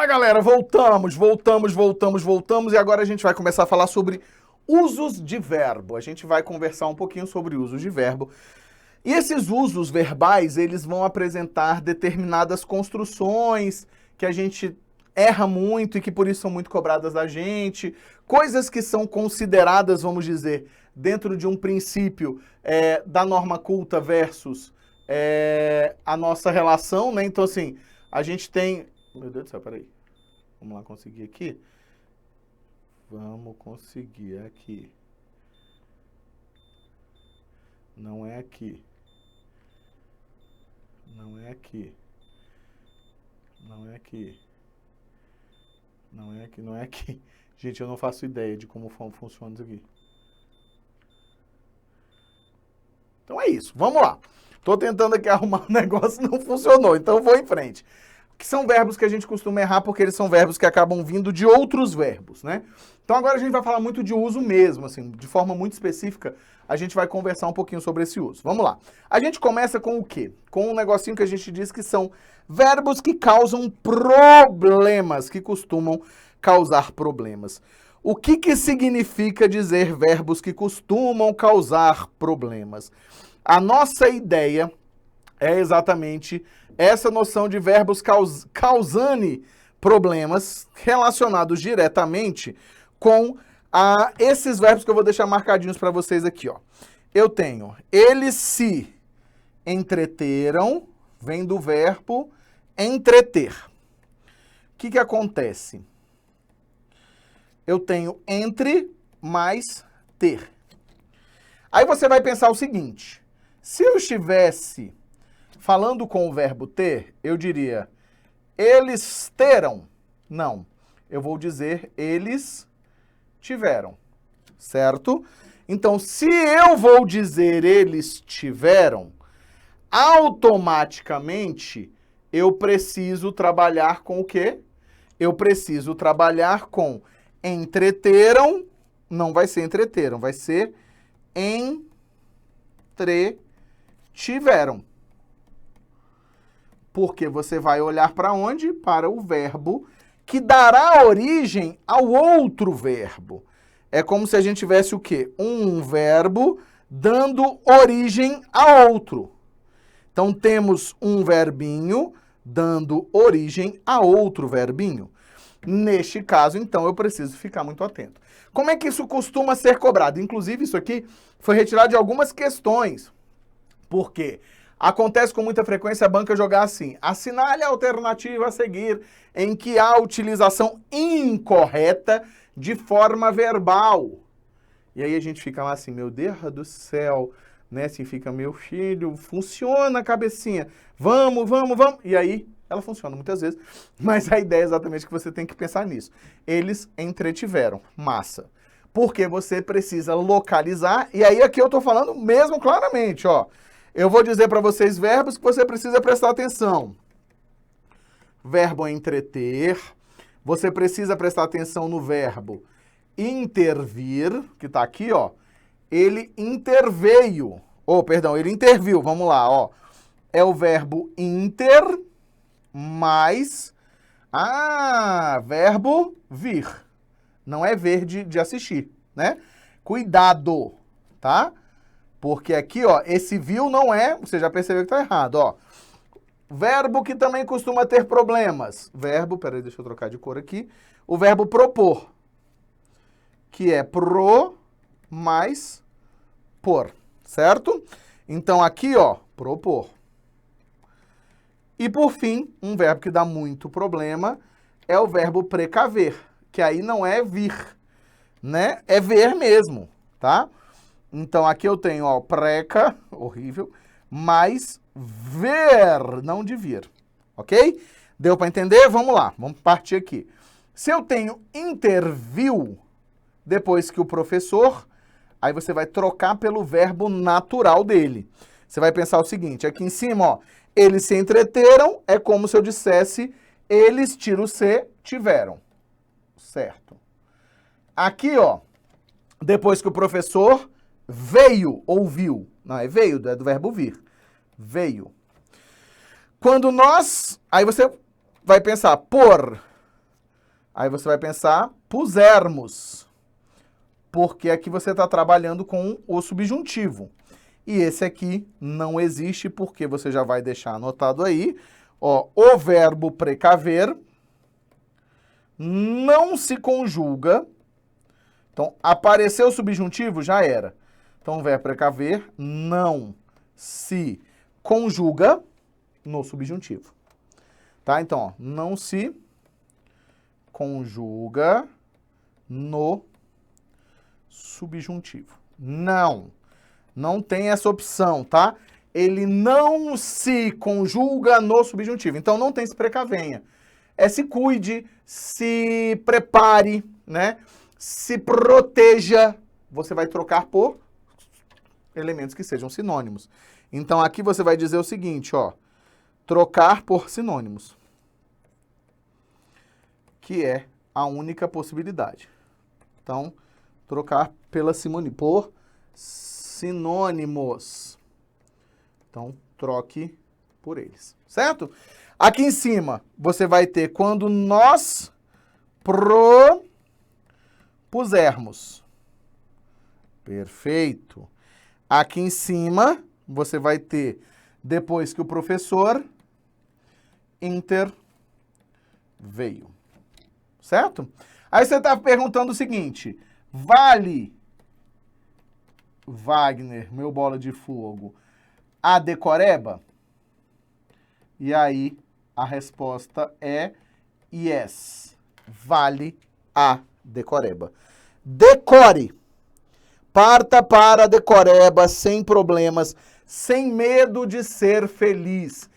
Fala, galera, voltamos e agora a gente vai começar a falar sobre usos de verbo. A gente vai conversar um pouquinho sobre usos de verbo. E esses usos verbais, eles vão apresentar determinadas construções que a gente erra muito e que por isso são muito cobradas da gente, coisas que são consideradas, vamos dizer, dentro de um princípio da norma culta versus a nossa relação, né? Então, assim, a gente tem... Meu Deus do céu, peraí. Vamos lá conseguir aqui. Vamos conseguir aqui. Não é aqui. Não é aqui. Não é aqui. Não é aqui, não é aqui. Gente, eu não faço ideia de como funciona isso aqui. Então é isso, vamos lá. Tô tentando aqui arrumar um negócio, não funcionou, então eu vou em frente. Que são verbos que a gente costuma errar porque eles são verbos que acabam vindo de outros verbos, né? Então agora a gente vai falar muito de uso mesmo, assim, de forma muito específica, a gente vai conversar um pouquinho sobre esse uso. Vamos lá. A gente começa com o quê? Com um negocinho que a gente diz que são verbos que causam problemas, que costumam causar problemas. O que significa dizer verbos que costumam causar problemas? A nossa ideia é exatamente essa noção de verbos causando problemas relacionados diretamente com esses verbos que eu vou deixar marcadinhos para vocês aqui, ó. Eu tenho, eles se entreteram, vem do verbo entreter. O que acontece? Eu tenho entre mais ter. Aí você vai pensar o seguinte, se eu estivesse falando com o verbo ter, eu diria, eles terão. Não, eu vou dizer, eles tiveram, certo? Então, se eu vou dizer eles tiveram, automaticamente eu preciso trabalhar com o quê? Eu preciso trabalhar com entreteram, não vai ser entreteram, vai ser entretiveram. Porque você vai olhar para onde? Para o verbo que dará origem ao outro verbo. É como se a gente tivesse o quê? Um verbo dando origem a outro. Então, temos um verbinho dando origem a outro verbinho. Neste caso, então, eu preciso ficar muito atento. Como é que isso costuma ser cobrado? Inclusive, isso aqui foi retirado de algumas questões. Por quê? Acontece com muita frequência a banca jogar assim, assinale a alternativa a seguir em que há utilização incorreta de forma verbal. E aí a gente fica lá assim, meu Deus do céu, né? Assim fica, meu filho, funciona a cabecinha, vamos. E aí ela funciona muitas vezes, mas a ideia é exatamente que você tem que pensar nisso. Eles entretiveram, massa. Porque você precisa localizar, e aí aqui eu tô falando mesmo claramente, ó. Eu vou dizer para vocês verbos que você precisa prestar atenção. Verbo entreter. Você precisa prestar atenção no verbo intervir, que está aqui, ó. Ele interveio. Ele interviu. Vamos lá, ó. É o verbo inter mais... verbo vir. Não é ver de assistir, né? Cuidado, tá? Porque aqui, ó, esse viu não é, você já percebeu que tá errado, ó. Verbo que também costuma ter problemas. Verbo, peraí, deixa eu trocar de cor aqui. O verbo propor, que é pro mais por, certo? Então aqui, ó, propor. E por fim, um verbo que dá muito problema é o verbo precaver, que aí não é vir, né? É ver mesmo, tá? Então, aqui eu tenho, ó, preca, horrível, mais ver, não de vir, ok? Deu para entender? Vamos lá, vamos partir aqui. Se eu tenho interviu, depois que o professor, aí você vai trocar pelo verbo natural dele. Você vai pensar o seguinte, aqui em cima, ó, eles se entreteram, é como se eu dissesse, eles, tira o C, tiveram, certo? Aqui, ó, depois que o professor... veio ou viu. Não, é veio, é do verbo vir. Veio. Quando nós... Aí você vai pensar, por Aí você vai pensar, pusermos. Porque aqui você está trabalhando com o subjuntivo. E esse aqui não existe, porque você já vai deixar anotado aí. Ó, o verbo precaver não se conjuga. Então, apareceu o subjuntivo, já era. Então, o verbo precaver não se conjuga no subjuntivo. Tá? Então, ó, não se conjuga no subjuntivo. Não tem essa opção, tá? Ele não se conjuga no subjuntivo. Então, não tem se precavenha. É se cuide, se prepare, né? Se proteja. Você vai trocar por elementos que sejam sinônimos. Então, aqui você vai dizer o seguinte, ó. Trocar por sinônimos. Que é a única possibilidade. Então, trocar por sinônimos. Então, troque por eles, certo? Aqui em cima, você vai ter quando nós propusermos. Perfeito. Aqui em cima, você vai ter depois que o professor interveio. Certo? Aí você está perguntando o seguinte, vale, Wagner, meu bola de fogo, a decoreba? E aí a resposta é yes, vale a decoreba. Decore. Parta para a decoreba sem problemas, sem medo de ser feliz.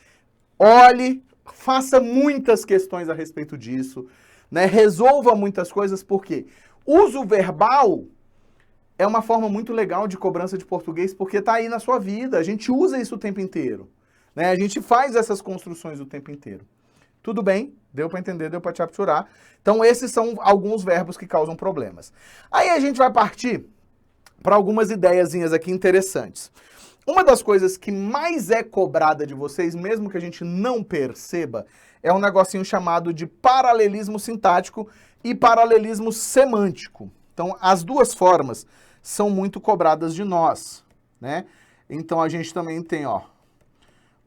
Olhe, faça muitas questões a respeito disso, né? Resolva muitas coisas, porque uso verbal é uma forma muito legal de cobrança de português, porque está aí na sua vida, a gente usa isso o tempo inteiro, né? A gente faz essas construções o tempo inteiro. Tudo bem? Deu para entender, deu para te capturar. Então, esses são alguns verbos que causam problemas. Aí a gente vai partir para algumas ideiazinhas aqui interessantes. Uma das coisas que mais é cobrada de vocês, mesmo que a gente não perceba, é um negocinho chamado de paralelismo sintático e paralelismo semântico. Então, as duas formas são muito cobradas de nós, né? Então, a gente também tem, ó,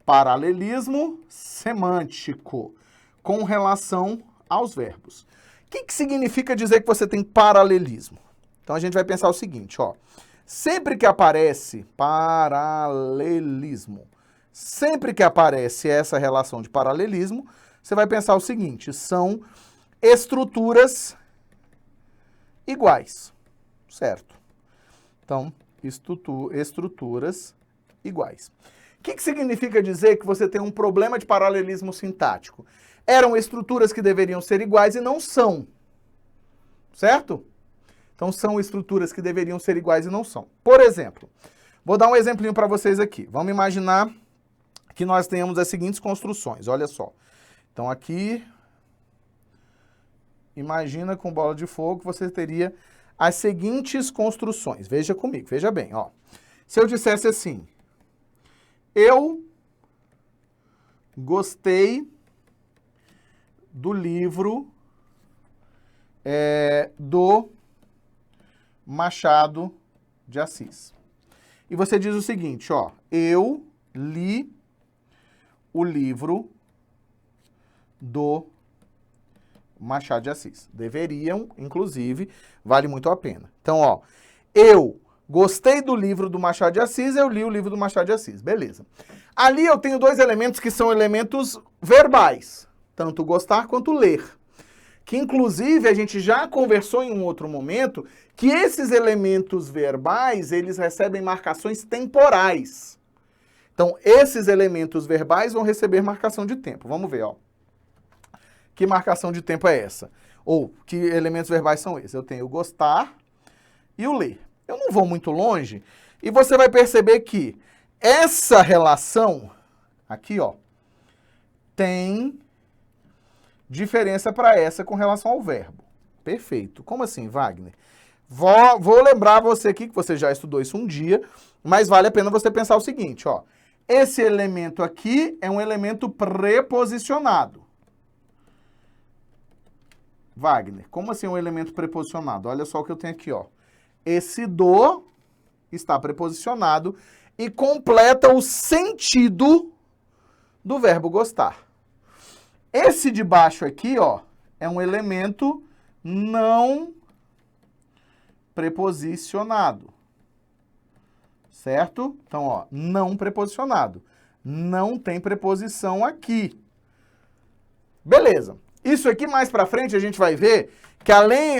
paralelismo semântico com relação aos verbos. O que significa dizer que você tem paralelismo? Então, a gente vai pensar o seguinte, ó. Sempre que aparece paralelismo, sempre que aparece essa relação de paralelismo, você vai pensar o seguinte, são estruturas iguais, certo? Então, estruturas iguais. O que significa dizer que você tem um problema de paralelismo sintático? Eram estruturas que deveriam ser iguais e não são, certo? Então, são estruturas que deveriam ser iguais e não são. Por exemplo, vou dar um exemplinho para vocês aqui. Vamos imaginar que nós tenhamos as seguintes construções, olha só. Então, aqui, imagina com bola de fogo, você teria as seguintes construções. Veja comigo, veja bem, ó. Se eu dissesse assim, eu gostei do livro do Machado de Assis. E você diz o seguinte, ó, eu li o livro do Machado de Assis. Deveriam, inclusive, vale muito a pena. Então, ó, eu gostei do livro do Machado de Assis, eu li o livro do Machado de Assis. Beleza. Ali eu tenho dois elementos que são elementos verbais, tanto gostar quanto ler. Que, inclusive, a gente já conversou em um outro momento que esses elementos verbais, eles recebem marcações temporais. Então, esses elementos verbais vão receber marcação de tempo. Vamos ver, ó. Que marcação de tempo é essa? Ou que elementos verbais são esses? Eu tenho o gostar e o ler. Eu não vou muito longe e você vai perceber que essa relação aqui, ó, tem diferença para essa com relação ao verbo. Perfeito. Como assim, Wagner? Vou lembrar você aqui que você já estudou isso um dia, mas vale a pena você pensar o seguinte, ó. Esse elemento aqui é um elemento preposicionado. Wagner, como assim um elemento preposicionado? Olha só o que eu tenho aqui, ó. Esse do está preposicionado e completa o sentido do verbo gostar. Esse de baixo aqui, ó, é um elemento não preposicionado. Certo? Então, ó, não preposicionado. Não tem preposição aqui. Beleza. Isso aqui mais pra frente a gente vai ver que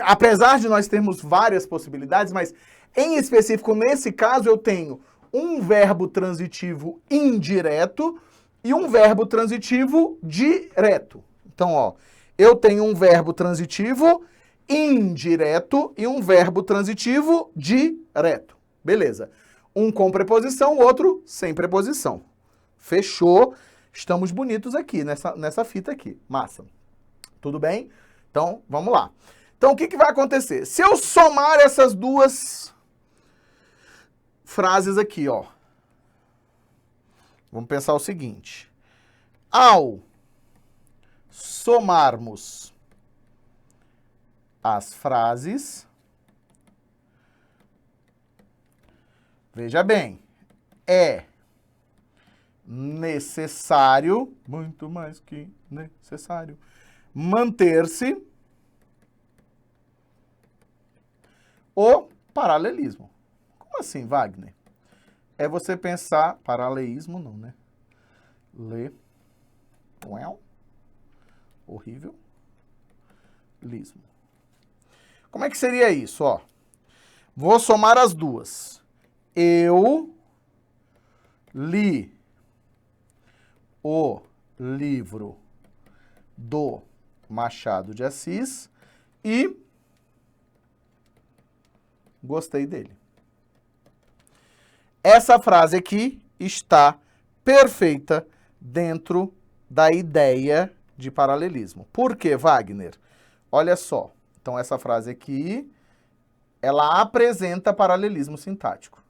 apesar de nós termos várias possibilidades, mas em específico nesse caso eu tenho um verbo transitivo indireto e um verbo transitivo direto. Então, ó, eu tenho um verbo transitivo indireto e um verbo transitivo direto. Beleza. Um com preposição, o outro sem preposição. Fechou? Estamos bonitos aqui, nessa fita aqui. Massa. Tudo bem? Então, vamos lá. Então, o que vai acontecer? Se eu somar essas duas frases aqui, ó. Vamos pensar o seguinte. Ao somarmos as frases, veja bem, é necessário, muito mais que necessário, manter-se o paralelismo. Como assim, Wagner? É você pensar, paralelismo não, né? Horrível. Lismo. Como é que seria isso, ó? Vou somar as duas. Eu li o livro do Machado de Assis e gostei dele. Essa frase aqui está perfeita dentro da ideia de paralelismo. Por quê, Wagner? Olha só. Então, essa frase aqui, ela apresenta paralelismo sintático.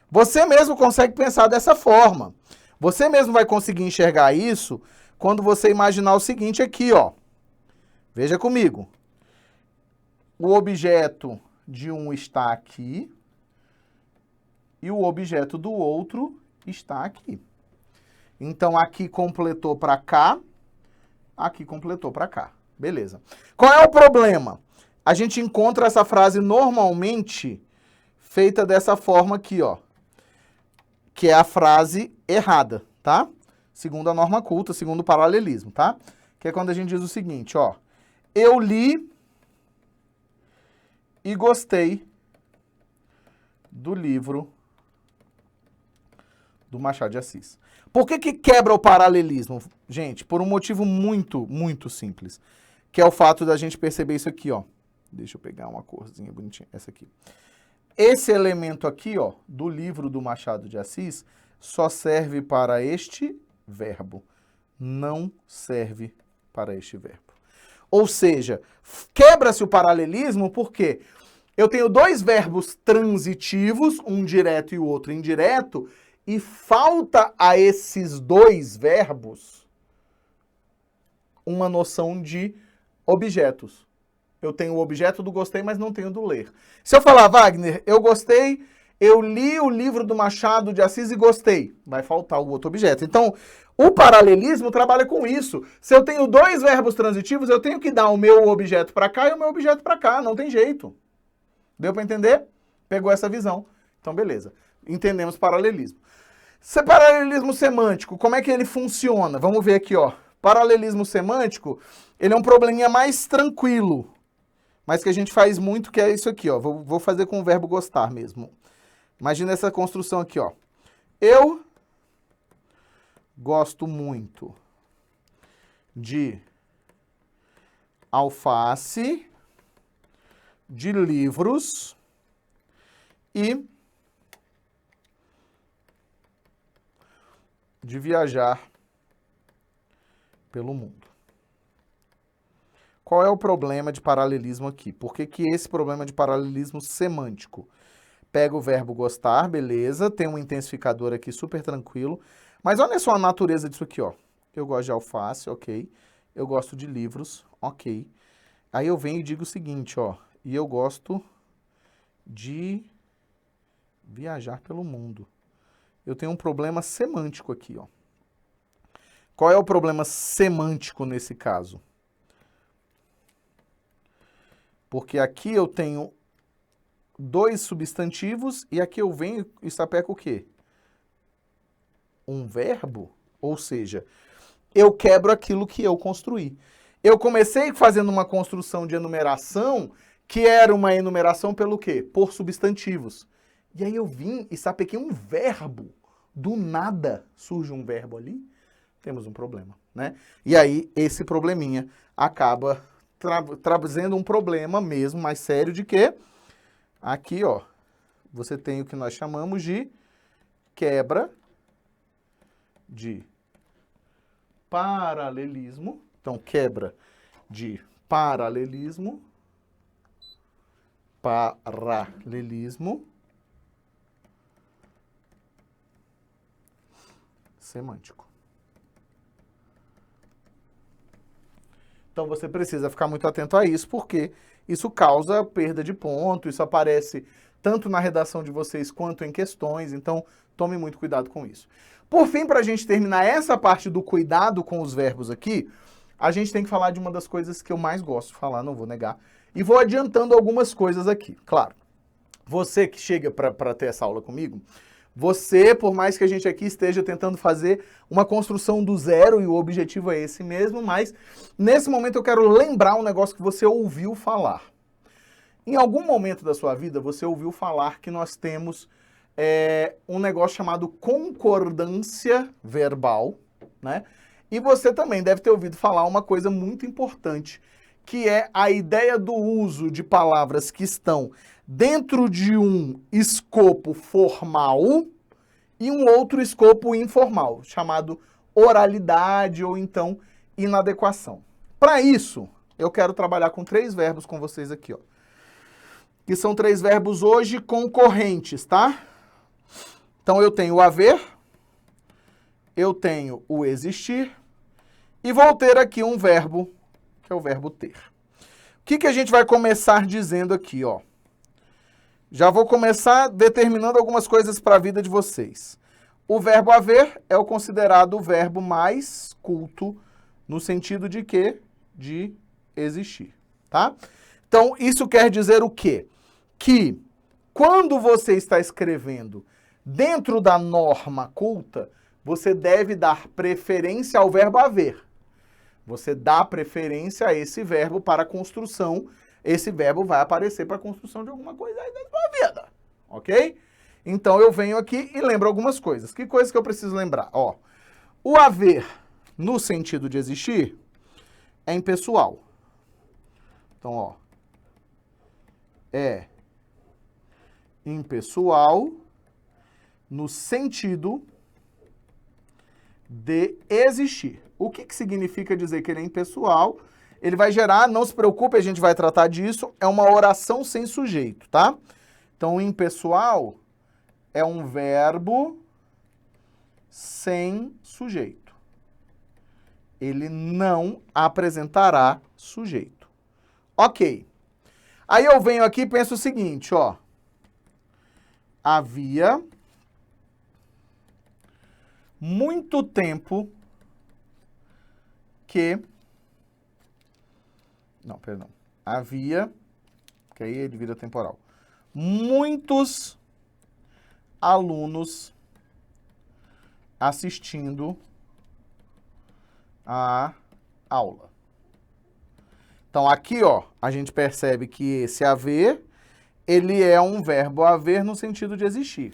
Você mesmo consegue pensar dessa forma. Você mesmo vai conseguir enxergar isso quando você imaginar o seguinte aqui, ó. Veja comigo. O objeto de um está aqui e o objeto do outro está aqui. Então, aqui completou para cá, aqui completou para cá. Beleza. Qual é o problema? A gente encontra essa frase normalmente feita dessa forma aqui, ó. Que é a frase errada, tá? Segundo a norma culta, segundo o paralelismo, tá? Que é quando a gente diz o seguinte, ó. Eu li e gostei do livro do Machado de Assis. Por que quebra o paralelismo? Gente, por um motivo muito, muito simples. Que é o fato da gente perceber isso aqui, ó. Deixa eu pegar uma corzinha bonitinha, essa aqui. Esse elemento aqui, ó, do livro do Machado de Assis, só serve para este verbo. Não serve para este verbo. Ou seja, quebra-se o paralelismo porque eu tenho dois verbos transitivos, um direto e o outro indireto, e falta a esses dois verbos uma noção de objetos. Eu tenho o objeto do gostei, mas não tenho do ler. Se eu falar, Wagner, eu gostei, eu li o livro do Machado de Assis e gostei, vai faltar o outro objeto. Então, o paralelismo trabalha com isso. Se eu tenho dois verbos transitivos, eu tenho que dar o meu objeto para cá e o meu objeto para cá, não tem jeito. Deu para entender? Pegou essa visão. Então, beleza. Entendemos paralelismo. Paralelismo semântico, como é que ele funciona? Vamos ver aqui, ó. Paralelismo semântico, ele é um probleminha mais tranquilo, mas que a gente faz muito, que é isso aqui, ó. Vou fazer com o verbo gostar mesmo. Imagina essa construção aqui, ó. Eu gosto muito de alface, de livros e de viajar pelo mundo. Qual é o problema de paralelismo aqui? Por que esse problema de paralelismo semântico? Pega o verbo gostar, beleza, tem um intensificador aqui super tranquilo, mas olha só a natureza disso aqui, ó. Eu gosto de alface, ok. Eu gosto de livros, ok. Aí eu venho e digo o seguinte, ó, e eu gosto de viajar pelo mundo. Eu tenho um problema semântico aqui, ó. Qual é o problema semântico nesse caso? Porque aqui eu tenho dois substantivos e aqui eu venho e sapeco o quê? Um verbo? Ou seja, eu quebro aquilo que eu construí. Eu comecei fazendo uma construção de enumeração que era uma enumeração pelo quê? Por substantivos. E aí eu vim e sapequei um verbo. Do nada surge um verbo ali. Temos um problema, né? E aí esse probleminha acaba trazendo um problema mesmo mais sério de que aqui, ó, você tem o que nós chamamos de quebra de paralelismo. Então, quebra de paralelismo semântico. Então, você precisa ficar muito atento a isso, porque isso causa perda de ponto, isso aparece tanto na redação de vocês quanto em questões, então tome muito cuidado com isso. Por fim, para a gente terminar essa parte do cuidado com os verbos aqui, a gente tem que falar de uma das coisas que eu mais gosto de falar, não vou negar, e vou adiantando algumas coisas aqui. Claro, você que chega para ter essa aula comigo, você, por mais que a gente aqui esteja tentando fazer uma construção do zero, e o objetivo é esse mesmo, mas nesse momento eu quero lembrar um negócio que você ouviu falar. Em algum momento da sua vida, você ouviu falar que nós temos um negócio chamado concordância verbal, né? E você também deve ter ouvido falar uma coisa muito importante, que é a ideia do uso de palavras que estão dentro de um escopo formal e um outro escopo informal, chamado oralidade ou então inadequação. Para isso, eu quero trabalhar com 3 verbos com vocês aqui, ó. Que são 3 verbos hoje concorrentes, tá? Então eu tenho o haver, eu tenho o existir e vou ter aqui um verbo, que é o verbo ter. O que a gente vai começar dizendo aqui, ó? Já vou começar determinando algumas coisas para a vida de vocês. O verbo haver é o considerado o verbo mais culto, no sentido de quê? De existir, tá? Então, isso quer dizer o quê? Que quando você está escrevendo dentro da norma culta, você deve dar preferência ao verbo haver. Você dá preferência a esse verbo para a construção. Esse verbo vai aparecer para a construção de alguma coisa aí da sua vida, ok? Então eu venho aqui e lembro algumas coisas. Que coisas que eu preciso lembrar? Ó, o haver, no sentido de existir, é impessoal. Então, ó, é impessoal no sentido de existir. O que significa dizer que ele é impessoal? Ele vai gerar, não se preocupe, a gente vai tratar disso, é uma oração sem sujeito, tá? Então, impessoal é um verbo sem sujeito. Ele não apresentará sujeito. Ok. Aí eu venho aqui e penso o seguinte, ó. Havia muito tempo que... Não, perdão. Havia, que aí ele vira temporal. Muitos alunos assistindo a aula. Então, aqui, ó, a gente percebe que esse haver, ele é um verbo haver no sentido de existir.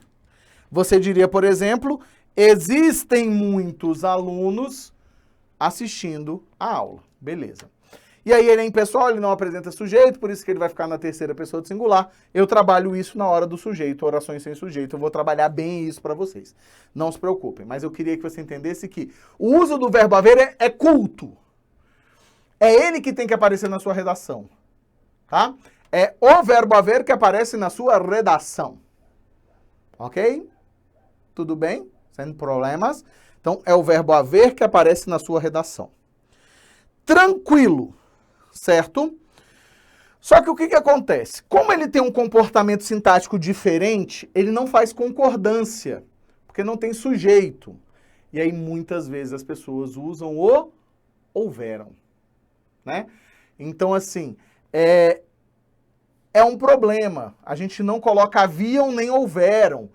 Você diria, por exemplo, existem muitos alunos assistindo a aula. Beleza. E aí ele é impessoal, ele não apresenta sujeito, por isso que ele vai ficar na terceira pessoa do singular. Eu trabalho isso na hora do sujeito, orações sem sujeito. Eu vou trabalhar bem isso para vocês. Não se preocupem, mas eu queria que você entendesse que o uso do verbo haver é culto. É ele que tem que aparecer na sua redação, tá? É o verbo haver que aparece na sua redação. Ok? Tudo bem? Sem problemas? Então, é o verbo haver que aparece na sua redação. Tranquilo, certo? Só que o que acontece? Como ele tem um comportamento sintático diferente, ele não faz concordância, porque não tem sujeito. E aí, muitas vezes, as pessoas usam o houveram, né? Então, assim, é um problema. A gente não coloca haviam nem houveram,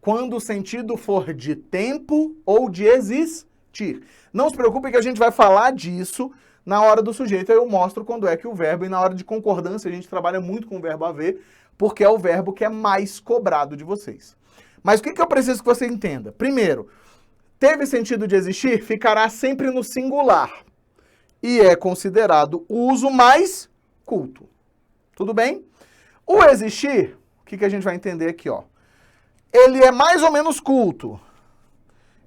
quando o sentido for de tempo ou de existir. Não se preocupe que a gente vai falar disso na hora do sujeito. Eu mostro quando é que o verbo, e na hora de concordância a gente trabalha muito com o verbo haver, porque é o verbo que é mais cobrado de vocês. Mas o que eu preciso que você entenda? Primeiro, teve sentido de existir, ficará sempre no singular. E é considerado o uso mais culto. Tudo bem? O existir, o que a gente vai entender aqui, ó? Ele é mais ou menos culto.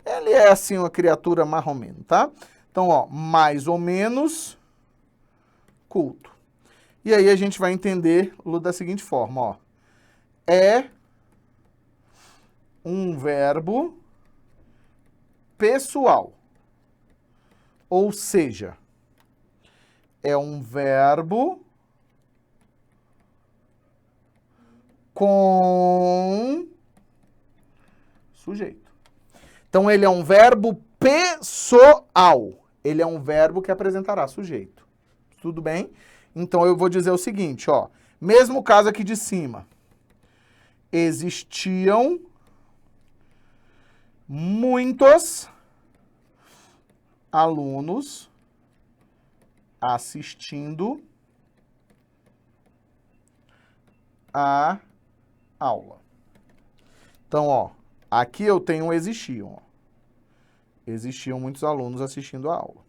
Ele é, assim, uma criatura mais ou menos, tá? Então, ó, mais ou menos culto. E aí a gente vai entender da seguinte forma, ó. É um verbo pessoal. Ou seja, é um verbo com sujeito. Então, ele é um verbo pessoal. Ele é um verbo que apresentará sujeito. Tudo bem? Então, eu vou dizer o seguinte, ó. Mesmo caso aqui de cima. Existiam muitos alunos assistindo a aula. Então, ó, aqui eu tenho existiam, ó. Existiam muitos alunos assistindo a aula.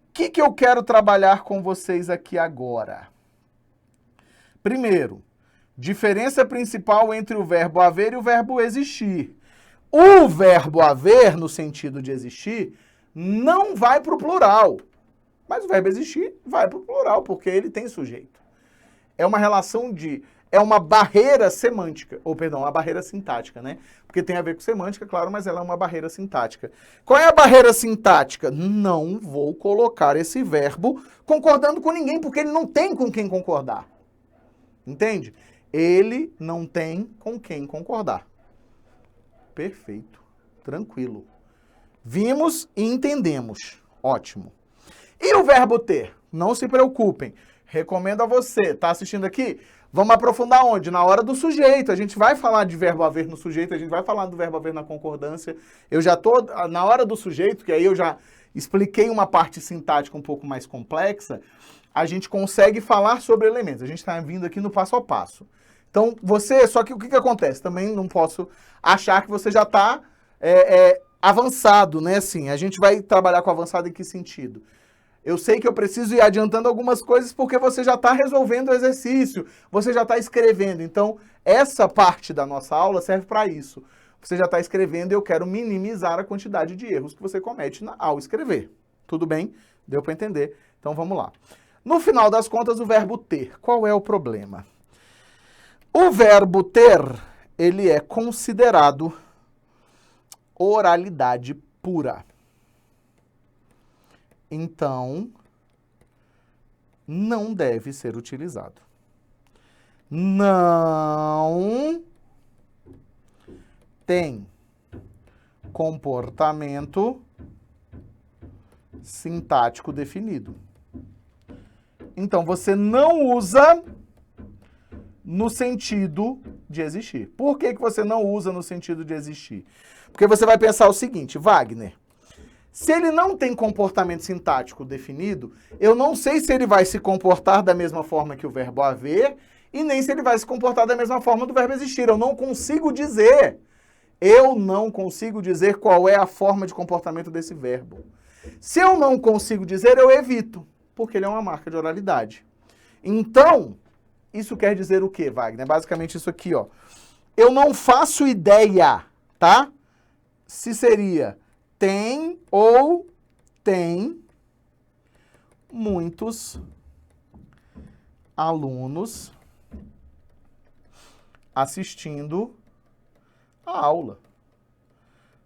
O que eu quero trabalhar com vocês aqui agora? Primeiro, diferença principal entre o verbo haver e o verbo existir. O verbo haver, no sentido de existir, não vai para o plural. Mas o verbo existir vai para o plural, porque ele tem sujeito. É uma relação de... É uma barreira semântica, ou perdão, uma barreira sintática, né? Porque tem a ver com semântica, claro, mas ela é uma barreira sintática. Qual é a barreira sintática? Não vou colocar esse verbo concordando com ninguém, porque ele não tem com quem concordar. Entende? Ele não tem com quem concordar. Perfeito. Tranquilo. Vimos e entendemos. Ótimo. E o verbo ter? Não se preocupem. Recomendo a você, tá assistindo aqui? Vamos aprofundar onde? Na hora do sujeito. A gente vai falar de verbo haver no sujeito, a gente vai falar do verbo haver na concordância. Eu já tô na hora do sujeito, que aí eu já expliquei uma parte sintática um pouco mais complexa, a gente consegue falar sobre elementos. A gente está vindo aqui no passo a passo. Então, você, só que o que acontece? Também não posso achar que você já está avançado, né? Assim, a gente vai trabalhar com avançado em que sentido? Eu sei que eu preciso ir adiantando algumas coisas porque você já está resolvendo o exercício, você já está escrevendo. Então, essa parte da nossa aula serve para isso. Você já está escrevendo e eu quero minimizar a quantidade de erros que você comete ao escrever. Tudo bem? Deu para entender? Então, vamos lá. No final das contas, o verbo ter. Qual é o problema? O verbo ter, ele é considerado oralidade pura. Então, não deve ser utilizado. Não tem comportamento sintático definido. Então, você não usa no sentido de existir. Por que você não usa no sentido de existir? Porque você vai pensar o seguinte, Wagner, se ele não tem comportamento sintático definido, eu não sei se ele vai se comportar da mesma forma que o verbo haver e nem se ele vai se comportar da mesma forma do verbo existir. Eu não consigo dizer. Eu não consigo dizer qual é a forma de comportamento desse verbo. Se eu não consigo dizer, eu evito, porque ele é uma marca de oralidade. Então, isso quer dizer o quê, Wagner? Basicamente isso aqui, ó. Eu não faço ideia, tá? Se seria tem ou tem muitos alunos assistindo a aula.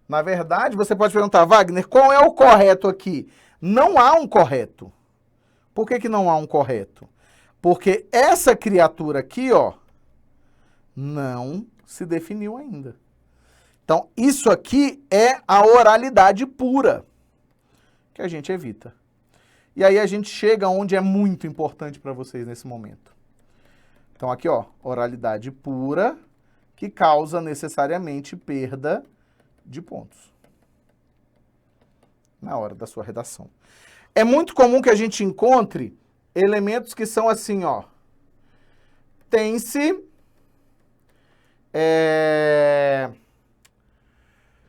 Na verdade, você pode perguntar, Wagner, qual é o correto aqui? Não há um correto. Por que não há um correto? Porque essa criatura aqui, ó, não se definiu ainda. Então, isso aqui é a oralidade pura, que a gente evita. E aí a gente chega onde é muito importante para vocês nesse momento. Então, aqui, ó, oralidade pura, que causa necessariamente perda de pontos na hora da sua redação. É muito comum que a gente encontre elementos que são assim, ó. Tem-se...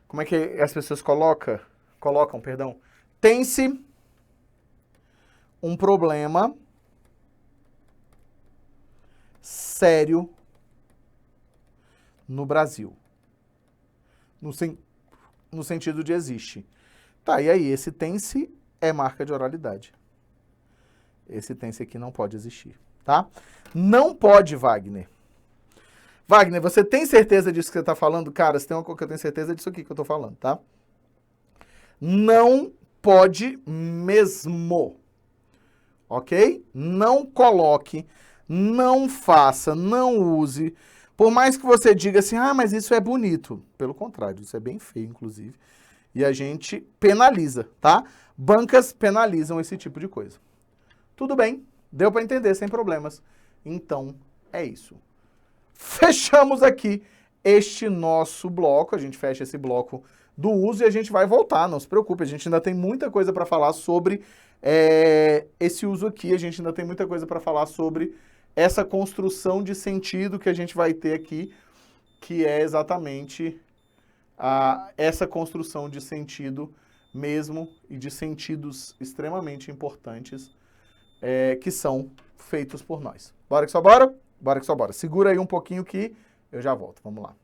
Como é que as pessoas colocam, perdão? Tem-se um problema sério no Brasil. No sentido de existe. Tá, e aí, esse tem-se é marca de oralidade. Esse tem-se aqui não pode existir, tá? Não pode, Wagner. Wagner, você tem certeza disso que você está falando? Cara, se tem uma coisa que eu tenho certeza disso aqui que eu estou falando, tá? Não pode mesmo. Ok? Não coloque, não faça, não use. Por mais que você diga assim, ah, mas isso é bonito. Pelo contrário, isso é bem feio, inclusive. E a gente penaliza, tá? Bancas penalizam esse tipo de coisa. Tudo bem, deu para entender sem problemas. Então, é isso. Fechamos aqui este nosso bloco. A gente fecha esse bloco do uso e a gente vai voltar, não se preocupe. A gente ainda tem muita coisa para falar sobre esse uso aqui. A gente ainda tem muita coisa para falar sobre essa construção de sentido que a gente vai ter aqui, que é exatamente essa construção de sentido mesmo e de sentidos extremamente importantes que são feitos por nós. Bora que só bora? Bora que só bora. Segura aí um pouquinho que eu já volto. Vamos lá.